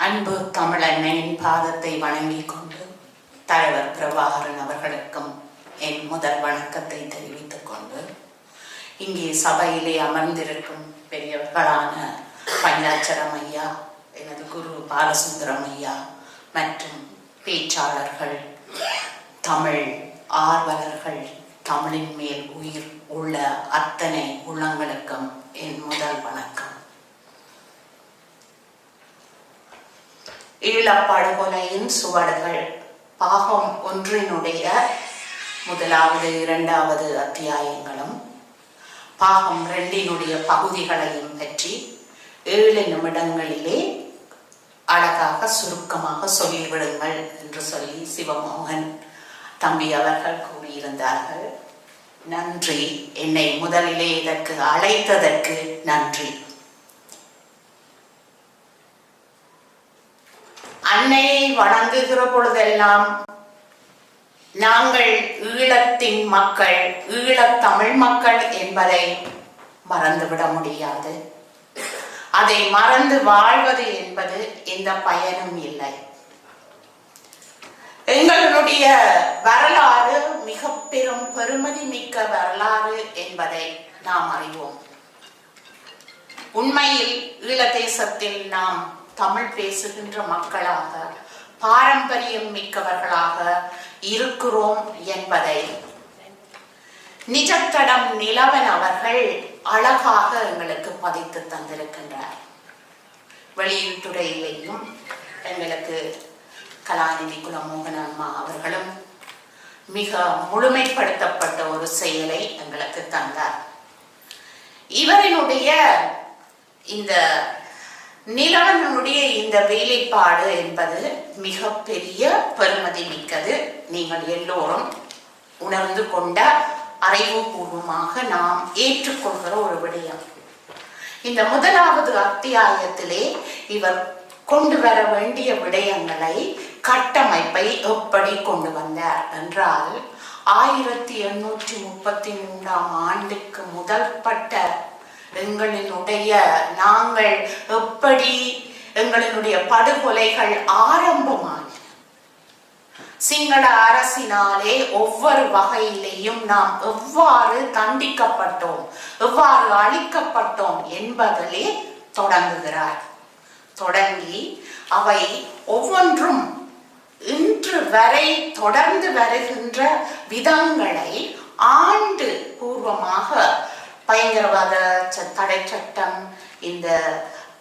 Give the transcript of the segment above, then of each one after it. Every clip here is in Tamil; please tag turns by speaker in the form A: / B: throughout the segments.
A: அன்பு தமிழன்னையின் பாதத்தை வணங்கிக் கொண்டு தலைவர் பிரபாகரன் அவர்களுக்கும் என் முதல் வணக்கத்தை தெரிவித்துக் கொண்டு இங்கே சபையிலே அமர்ந்திருக்கும் பெரியவர்களான பஞ்சாட்சரம் ஐயா, எனது குரு பாலசுந்தரம் ஐயா மற்றும் பேச்சாளர்கள், தமிழ் ஆர்வலர்கள், தமிழின் மேல் உயிர் உள்ள அத்தனை உள்ளங்களுக்கும் என் முதல் வணக்கம். ஈழப்படுகொலையின் சுவடுகள் பாகம் 1 முதலாவது 2வது அத்தியாயங்களும் பாகம் 2 பகுதிகளையும் பற்றி 7 நிமிடங்களிலே அழகாக சுருக்கமாக சொல்லிவிடுங்கள் என்று சொல்லி சிவமோகன் தம்பி அவர்கள் கூறியிருந்தார்கள். நன்றி. என்னை முதலிலே இதற்கு அழைத்ததற்கு நன்றி. அன்னையை வணங்குகிற பொழுதெல்லாம் நாங்கள் ஈழத்தின் மக்கள், ஈழத்தமிழ் மக்கள் என்பதை மறந்துவிட முடியாது. அதை மறந்து வாழ்வது என்பது எந்த பயனும் இல்லை. எங்களுடைய வரலாறு மிக பெரும் பெருமதி மிக்க வரலாறு என்பதை நாம் அறிவோம். உண்மையில் ஈழ தேசத்தில் நாம் தமிழ் பேசுகின்ற மக்களாக, பாரம்பரியம் மிக்கவர்களாக இருக்கிறோம் என்பதை நிஜத்தடம் நிலவன் அவர்கள் அழகாக எங்களுக்கு பதித்து தந்திருக்கின்றார். வெளியீட்டுரையிலேயும் எங்களுக்கு கலாநிதி குலமோகன் அம்மா அவர்களும் மிக முழுமைப்படுத்தப்பட்ட ஒரு செயலை எங்களுக்கு தந்தார். இவரினுடைய இந்த நிலவனுடைய இந்த வேலைப்பாடு என்பது மிக பெரிய பெருமதி மிக்கது. நீங்கள் எல்லோரும் உணர்ந்து கொண்ட அறிவுபூர்வமாக நாம் ஏற்றுக்கொள்கிற ஒரு விடயம். இந்த முதலாவது அத்தியாயத்திலே இவர் கொண்டு வர வேண்டிய விடயங்களை, கட்டமைப்பை எப்படி கொண்டு வந்தார் என்றால், 1833 முதல்பட்ட எங்களினுடைய நாங்கள் எப்படி எங்களினுடைய படுகொலைகள் ஆரம்பமான சிங்கள அரசினாலே ஒவ்வொரு வகையிலேயும் நாம் எவ்வாறு தண்டிக்கப்பட்டோம், எவ்வாறு அழிக்கப்பட்டோம் என்பதிலே தொடங்குகிறார். தொடங்கி அவை ஒவ்வொன்றும் இன்று வரை தொடர்ந்து வருகின்ற விதங்களை ஆண்டு பூர்வமாக பயங்கரவாத தடை சட்டம், இந்த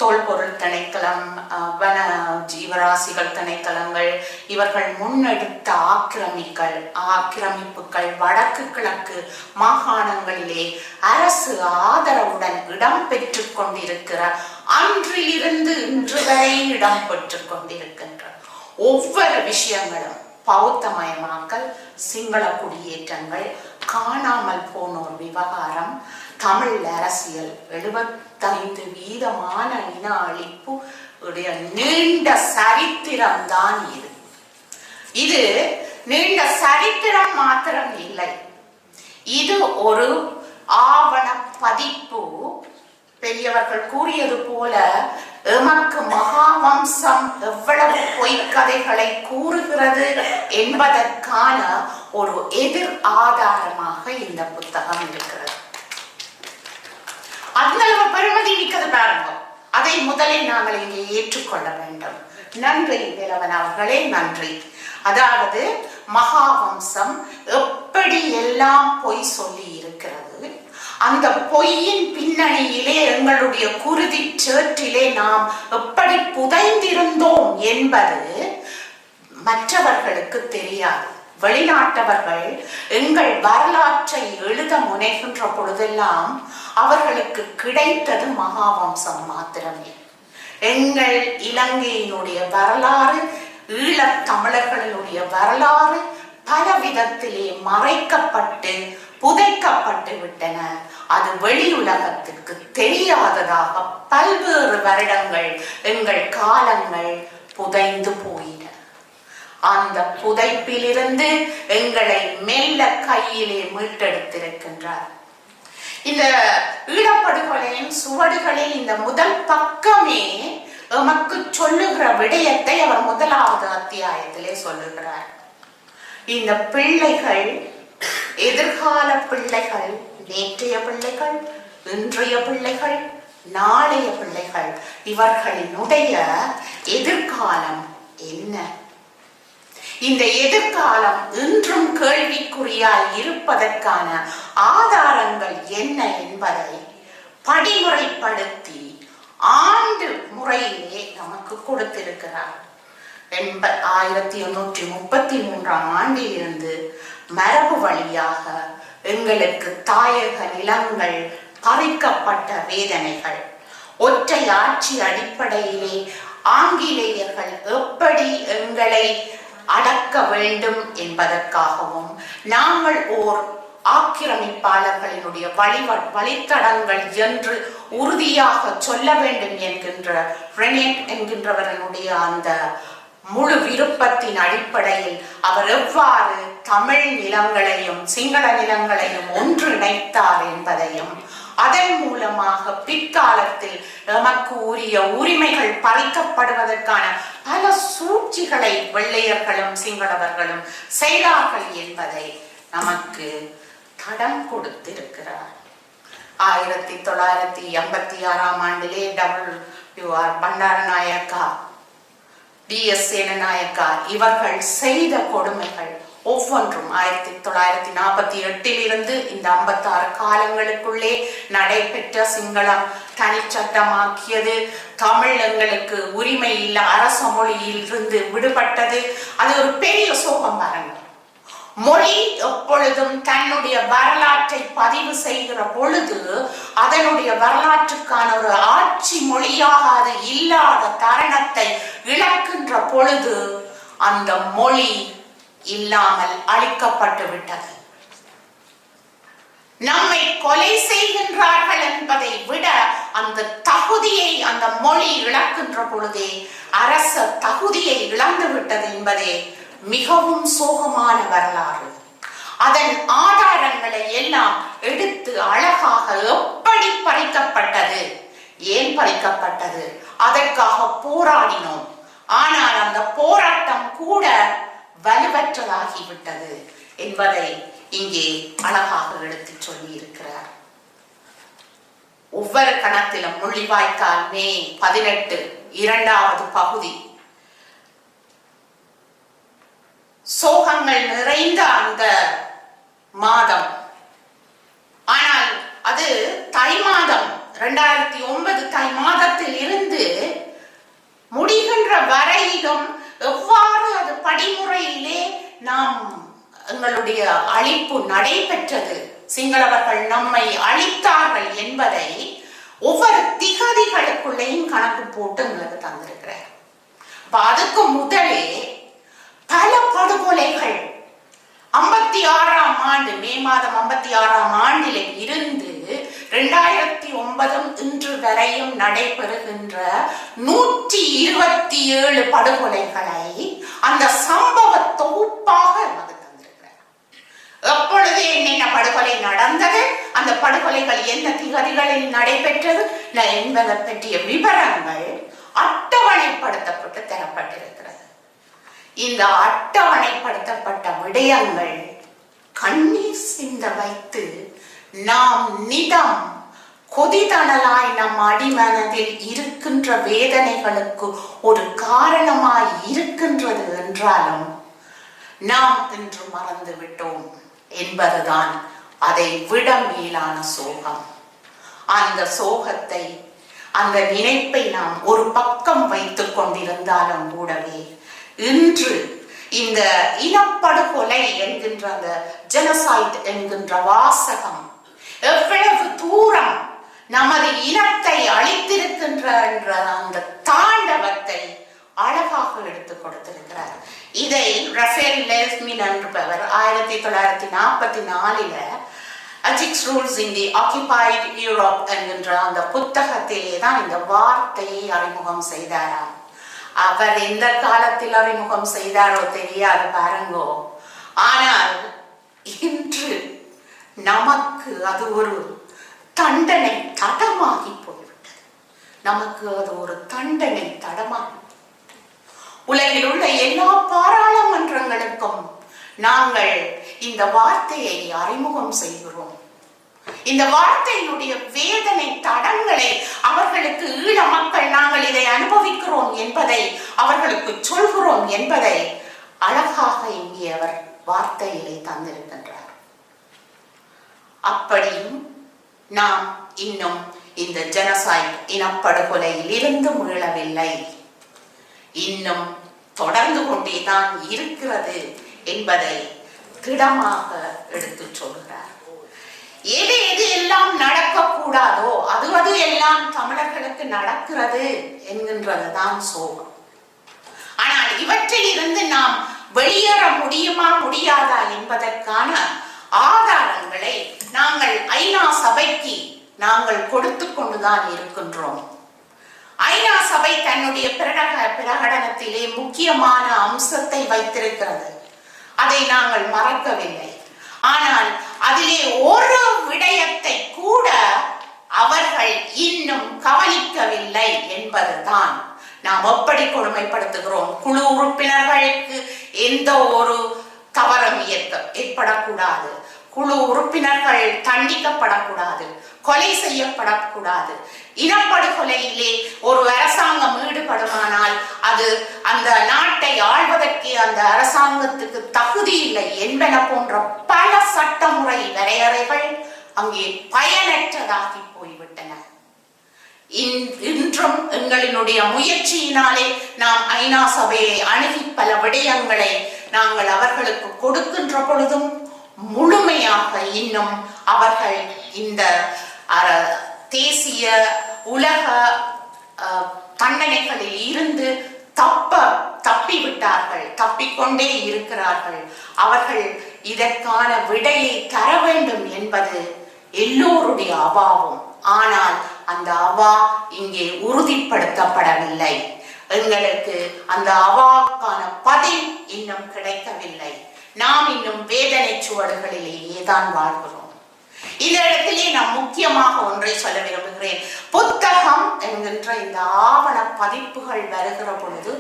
A: தொல்பொருள் திணைக்களம், வன ஜீவராசிகள் திணைக்களங்கள், இவர்கள் முன்னெடுத்த ஆக்கிரமிப்புகள் வடக்கு கிழக்கு மாகாணங்களிலே அரசு ஆதரவுடன் இடம்பெற்று கொண்டிருக்கிற, அன்றிலிருந்து இன்று வரை இடம்பெற்று கொண்டிருக்கின்ற ஒவ்வொரு விஷயங்களும், பௌத்தமயமாக்கல், சிங்கள குடியேற்றங்கள், காணாமல் போனோர் விவகாரம், தமிழ் அரசியல், 75% இன அழிப்பு உடைய நீண்ட சரித்திரம் தான் இது. இது நீண்ட சரித்திரம் மாத்திரம் இல்லை, இது ஒரு ஆவண பதிப்பு. பெரியவர்கள் கூறியது போல எமக்கு மகாவம்சம் எவ்வளவு பொய்க்கதைகளை கூறுகிறது என்பதற்கான ஒரு எதிர் ஆதாரமாக இந்த புத்தகம் இருக்கிறது. அதனால பெருமதி மிக்கது பாருங்க. அதை முதலில் நாங்கள் இங்கே ஏற்றுக்கொள்ள வேண்டும். நன்றி நிலவன் அவர்களே, நன்றி. அதாவது மகாவம்சம் எப்படி எல்லாம் பொய் சொல்லி இருக்கிறது, அந்த பொய்யின் பின்னணியிலே எங்களுடைய குருதி சேற்றிலே நாம் எப்படி புதைந்திருந்தோம் என்பது மற்றவர்களுக்கு தெரியாது. வெளிநாட்டவர்கள் எங்கள் வரலாற்றை எழுத முனைகின்ற பொழுதெல்லாம் அவர்களுக்கு கிடைத்தது மகாவம்சம் மாத்திரமே. எங்கள் இலங்கையினுடைய வரலாறு, ஈழத் தமிழர்களுடைய வரலாறு பல விதத்திலே மறைக்கப்பட்டு புதைக்கப்பட்டு விட்டன. அது வெளி உலகத்திற்கு தெரியாததாக பல்வேறு வருடங்கள் எங்கள் காலங்கள் புதைந்து போயின. அந்த புதைப்பிலிருந்து எங்களை மெல்ல கையிலே மீட்டெடுத்திருக்கின்றார். இந்த ஈழப்படுகொலையின் சுவடுகளில் இந்த முதல் பக்கமே எமக்கு சொல்லுகிற விடயத்தை அவர் முதலாவது அத்தியாயத்திலே சொல்லுகிறார். இந்த பிள்ளைகள் எதிர்கால பிள்ளைகள், நேற்றைய பிள்ளைகள், இன்றைய பிள்ளைகள், நாளைய பிள்ளைகள், இவர்களினுடைய எதிர்காலம் என்ன? இந்த எதிர்காலம் இன்றும் கேள்விக்குறியாய் இருப்பதற்கான ஆதாரங்கள் என்ன என்பதை படிமுறைப்படுத்தி ஆண்டு முறையிலே நமக்கு கொடுத்திருக்கிறார். 1833 ஆண்டிலிருந்து மரபு வழியாக எங்களுக்கு தாயக நிலங்கள் பறிக்கப்பட்ட வேதனைகள், ஒற்றை ஆட்சி அடிப்படையிலே ஆங்கிலேயர்கள் எப்படி எங்களை அடக்க வேண்டும் என்பதற்காகவும், நாங்கள் ஓர் ஆக்கிரமிப்பாளர்களினுடைய வழித்தடங்கள் என்று உறுதியாக சொல்ல வேண்டும் என்கின்ற ரெனேட் என்கின்றவர்களுடைய அந்த முழு விருப்பத்தின் அடிப்படையில் அவர் எவ்வாறு தமிழ் நிலங்களையும் சிங்கள நிலங்களையும் ஒன்றிணைத்தார் என்பதையும், அதன் மூலமாக பிற்காலத்தில் நமக்கு உரிய உரிமைகள் பறிக்கப்படுவதற்கான பல சூழ்ச்சிகளை வெள்ளையர்களும் சிங்களவர்களும் செய்தார்கள் என்பதை நமக்கு தடம் கொடுத்திருக்கிறார். 1986 ஆண்டிலே WR பண்டாரநாயக்கா, DS சேனநாயக்கா இவர்கள் செய்த கொடுமைகள் ஒவ்வொன்றும் 1948 இருந்து இந்த 56 காலங்களுக்குள்ளே நடைபெற்ற சிங்களம் தனிச்சட்டமாக்கியது, தமிழ் எங்களுக்கு உரிமை இல்ல அரச மொழியில் இருந்து விடுபட்டது. அது ஒரு பெரிய சோகம் பாருங்க. மொழி எப்பொழுதும் தன்னுடைய வரலாற்றை பதிவு செய்கிற பொழுது அதனுடைய வரலாற்றுக்கான ஒரு ஆட்சி மொழியாக அது இல்லாத தருணத்தை இழக்கின்ற பொழுது அந்த மொழி இல்லாமல் அழிக்கப்பட்டு விட்டது. நம்மை கொலை செய்கின்றார்கள் என்பதை விட அந்த தகுதியை அந்த மொழி இழக்கின்ற பொழுதே அரச தகுதியை இழந்து விட்டது என்பதே மிகவும் சோகமான வரலாறு. அதன் ஆதாரங்களை எல்லாம் எடுத்து அழகாக எப்படி பறிக்கப்பட்டது, ஏன் பறிக்கப்பட்டது, அதற்காக போராடினோம், ஆனால் அந்த போராட்டம் கூட வலுவற்றதாகிவிட்டது என்பதை இங்கே அழகாக எடுத்து சொல்லி இருக்கிறார். ஒவ்வொரு கணத்திலும் முள்ளிவாய்க்கால் மே 18 2வது பகுதி சோகங்கள் நிறைந்த அந்த மாதம். ஆனால் அது தை மாதம் 2009 தை மாதத்தில் இருந்து முடிகின்ற வரையிலும் எவ்வாறு அது படிமுறையிலே நாம் எங்களுடைய அழிப்பு நடைபெற்றது, சிங்களவர்கள் நம்மை அழித்தார்கள் என்பதை ஒவ்வொரு திகதிகளுக்குள்ளேயும் கணக்கு போட்டு எங்களுக்கு தந்திருக்கிறார். அதுக்கு முதலே பல படுகொலைகள் 56 ஆண்டு மே மாதம் 56 ஆண்டிலே இருந்து 2009 இன்று வரையும் நடைபெறுகின்ற 127 படுகொலைகளை அந்த சம்பவ தொகுப்பாக நமக்கு தந்திருக்கிறார். எப்பொழுது என்னென்ன படுகொலை நடந்தது, அந்த படுகொலைகள் என்ன திகதிகளில் நடைபெற்றது என்பதை பற்றிய விவரங்கள் அட்டவணைப்படுத்தப்பட்டு தரப்பட்டிருக்கிறது. இந்த அட்டவணைப்படுத்தப்பட்ட விடயங்கள் கண்ணீர் சிந்த வைத்து நாம் நிதம் கொதிதனலாய் நம் அடிமனதில் இருக்கின்ற வேதனைகளுக்கு ஒரு காரணமாய் இருக்கின்றது என்றாலும் நாம் இன்று மறந்து விட்டோம் என்பதுதான் அதை விட மேலான சோகம். அந்த சோகத்தை, அந்த நினைப்பை நாம் ஒரு பக்கம் வைத்துக் கொண்டிருந்தாலும் கூடவே இன்று இந்த இனப்படுகொலை என்கின்ற அந்த ஜெனோசைட் என்கின்ற வாசகம் எவ்வளவு தூரம் நமது இனத்தை அழித்திருக்கின்ற அந்த தாண்டவத்தை அழகாக எடுத்துக் கொடுத்திருக்கிறார். இதை ரஃபேல் லெஸ்மின் என்பவர் 1944 Ethics Rules in the Occupied Europe என்கின்ற அந்த புத்தகத்திலே தான் இந்த வார்த்தையை அறிமுகம் செய்தாராம். அவர் எந்த காலத்தில் அறிமுகம் செய்தாரோ தெரியாது பாருங்கோ. ஆனால் இன்று நமக்கு அது ஒரு தண்டனை தடமாகி போய்விட்டது. நமக்கு அது ஒரு தண்டனை தடமாகும். உலகில் உள்ள எல்லா பாராளுமன்றங்களுக்கும் நாங்கள் இந்த வார்த்தையை அறிமுகம் செய்கிறோம். இந்த வார்த்தையினுடைய வேதனை தடங்களை அவர்களுக்கு ஈழ மக்கள் நாங்கள் இதை அனுபவிக்கிறோம் என்பதை அவர்களுக்கு சொல்கிறோம் என்பதை அழகாக இங்கே அவர் வார்த்தையிலே தந்திருக்கின்றார். அப்படியும் நாம் இன்னும் இந்த ஜெனோசைட் இனப்படுகொலையில் இருந்து மீளவில்லை, இன்னும் தொடர்ந்து கொண்டேதான் இருக்கிறது என்பதை திடமாக எடுத்து சொல்கிறார். எது எது எல்லாம் நடக்கக்கூடாதோ அது எல்லாம் தமிழர்களுக்கு நடக்கிறது என்கின்றதுதான் சோகம். ஆனால் இவற்றில் இருந்து நாம் வெளியேற முடியுமா முடியாதா என்பதற்கான ஆதாரங்களை நாங்கள் ஐநா சபைக்கு நாங்கள் கொடுத்து கொண்டுதான் இருக்கின்றோம். ஐநா சபை தன்னுடைய பிரகடனத்திலே முக்கியமான அம்சத்தை வைத்திருக்கிறது, அதை நாங்கள் மறக்கவில்லை. ஆனால் அதிலே ஒரு விடயத்தை கூட அவர்கள் இன்னும் கவனிக்கவில்லை என்பதுதான் நாம் எப்படி கொடுமைப்படுத்துகிறோம். குழு உறுப்பினர்களுக்கு எந்த ஒரு தவறும் ஏற்படக்கூடாது, குழு உறுப்பினர்கள் தண்டிக்கப்படக்கூடாது, கொலை செய்யப்படக்கூடாது. இனப்படுகொலையிலே ஒரு அரசாங்கம் ஈடுபடுமானால் அது அந்த நாட்டை ஆள்வதற்கு அந்த அரசாங்கத்துக்கு தகுதி இல்லை என்பன போன்ற பல சட்டமுறை வரையறைகள் அங்கே பயனற்றதாகி போய்விட்டன. இன்றும் எங்களினுடைய முயற்சியினாலே நாம் ஐநா சபையை அணுகி பல விடயங்களை நாங்கள் அவர்களுக்கு கொடுக்கின்ற பொழுதும் முழுமையாக இன்னும் அவர்கள் இந்த தேசிய உலக தண்டனைகளில் இருந்து தப்பிவிட்டார்கள், தப்பிக்கொண்டே இருக்கிறார்கள். அவர்கள் இதற்கான விடையை தர வேண்டும் என்பது எல்லோருடைய அவாவும். ஆனால் அந்த அவா இங்கே உறுதிப்படுத்தப்படவில்லை. எங்களுக்கு அந்த அவாவுக்கான பதில் இன்னும் கிடைக்கவில்லை. நாம் இன்னும் வேதனை சுவடுகளிலேயே தான் வாழ்கிறோம். இந்த இடத்திலே நான் முக்கியமாக ஒன்றை சொல்ல விரும்புகிறேன். புத்தகம் என்கின்ற இந்த ஆவண பதிப்புகள் வருகிற பொழுது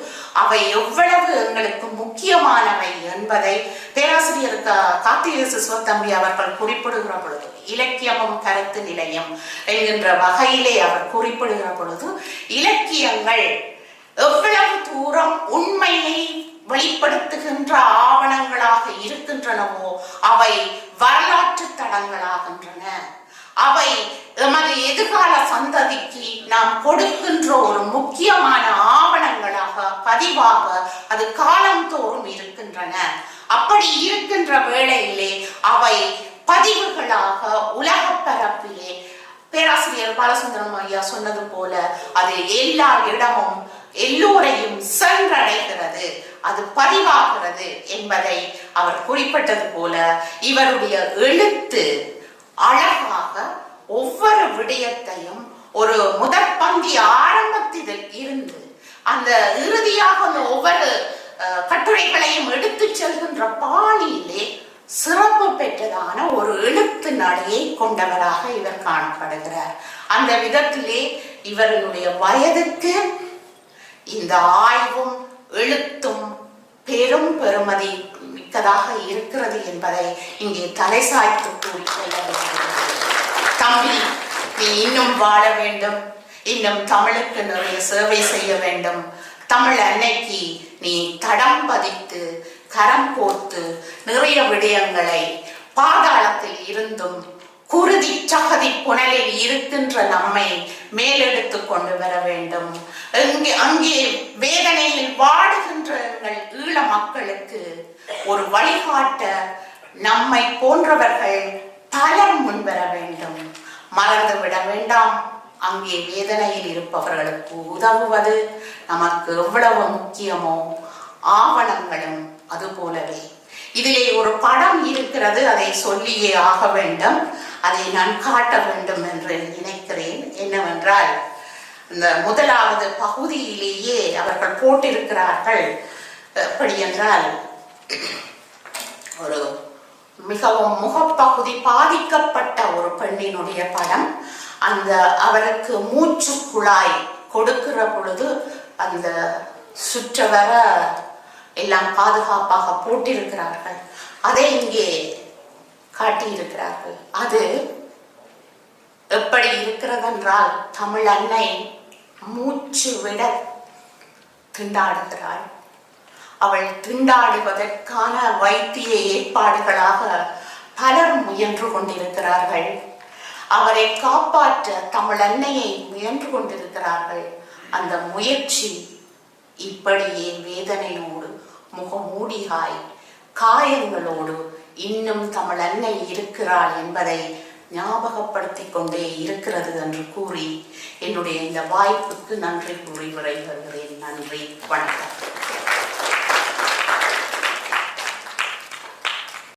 A: அவை எவ்வளவு எங்களுக்கு முக்கியமானவை என்பதை பேராசிரியர் கார்த்திகேசு சிவத்தம்பி அவர்கள் குறிப்பிடுகிற பொழுது, இலக்கியமும் கருத்து நிலையம் என்கின்ற வகையிலே அவர் குறிப்பிடுகிற பொழுது, இலக்கியங்கள் எவ்வளவு தூரம் உண்மையை வெளிப்படுத்துகின்ற ஆவணங்களாக இருக்கின்றனவோ அவை வரலாற்று தடங்களாகின்றன. அவை எமது எதிர்கால சந்ததிக்கு நாம் கொடுக்கின்ற ஒரு முக்கியமான ஆவணங்களாக, பதிவாக அது காலந்தோறும் இருக்கின்றன. அப்படி இருக்கின்ற வேளையிலே அவை பதிவுகளாக உலக பரப்பிலே பேராசிரியர் பாலசுந்தரம் ஐயா சொன்னது போல அது எல்லா இடமும் எல்லோரையும் சென்றடைகிறது, அது பதிவாகிறது என்பதை அவர் குறிப்பிட்டது போல இவருடைய எழுத்து அழகாக ஒவ்வொரு விடயத்தையும் ஒரு முதற்பந்தி ஆரம்பத்தில் இருந்து அந்த இறுதியாக அந்த ஒவ்வொரு கட்டுரைகளையும் எடுத்து செல்கின்ற பாணியிலே சிறப்பு பெற்றதான ஒரு எழுத்து நடையை கொண்டவராக இவர் காணப்படுகிறார். அந்த விதத்திலே இவருடைய வயதுக்கு இந்த ஆய்வும் எழுத்தும் பெரும் பெருமதி மிக்கதாக இருக்கிறது என்பதை இங்கே தலை சாய்த்து கூறிக்கொள்ள வேண்டும். தம்பி, நீ இன்னும் வாழ வேண்டும், இன்னும் தமிழுக்கு நிறைய சேவை செய்ய வேண்டும். தமிழ் அன்னைக்கு நீ தடம் பதித்து கரம் கோர்த்து நிறைய விடயங்களை பாதாளத்தில் இருந்தும் குருதி சகதி புனலில் இருக்கின்ற நம்மை மேலெடுத்து கொண்டு வர வேண்டும். அங்கே வேதனையில் வாடுகின்ற எங்கள் ஈழ மக்களுக்கு ஒரு வழிகாட்ட நம்மை போன்றவர்கள் பலர் முன்வர வேண்டும். மறந்து விட வேண்டாம், அங்கே வேதனையில் இருப்பவர்களுக்கு உதவுவது நமக்கு எவ்வளவு முக்கியமோ ஆவணங்களும் அது போலவே. இதிலே ஒரு படம் இருக்கிறது, அதை சொல்லியே ஆக வேண்டும், அதை நான் காட்ட வேண்டும் என்று நினைக்கிறேன். என்னவென்றால், இந்த முதலாவது பகுதியிலேயே அவர்கள் போட்டிருக்கிறார்கள். எப்படி என்றால், ஒரு மிகவும் முகப்பகுதி பாதிக்கப்பட்ட ஒரு பெண்ணினுடைய படம். அந்த அவருக்கு மூச்சு குழாய் கொடுக்கிற பொழுது அந்த சுற்றவர எல்லாம் பாதுகாப்பாக போட்டிருக்கிறார்கள். அதை இங்கே காட்டியிருக்கிறார்கள். அது எப்படி இருக்கிறதென்றால் தமிழ் அன்னை மூச்சு விட திண்டாடுகிறாள். அவள் திண்டாடுவதற்கான வைத்திய ஏற்பாடுகளாக பலர் முயன்று கொண்டிருக்கிறார்கள். அவரை காப்பாற்ற தமிழ் அன்னையை முயன்று கொண்டிருக்கிறார்கள். அந்த முயற்சி இப்படியே வேதனையோடு முகமூடியாய் காயங்களோடு இன்னும் தமிழ் அன்னை இருக்கிறாள் என்பதை ஞாபகப்படுத்திக் கொண்டே இருக்கிறது என்று கூறி என்னுடைய இந்த வாய்ப்புக்கு நன்றி கூறி விடைபெறுகிறேன். நன்றி, வணக்கம்.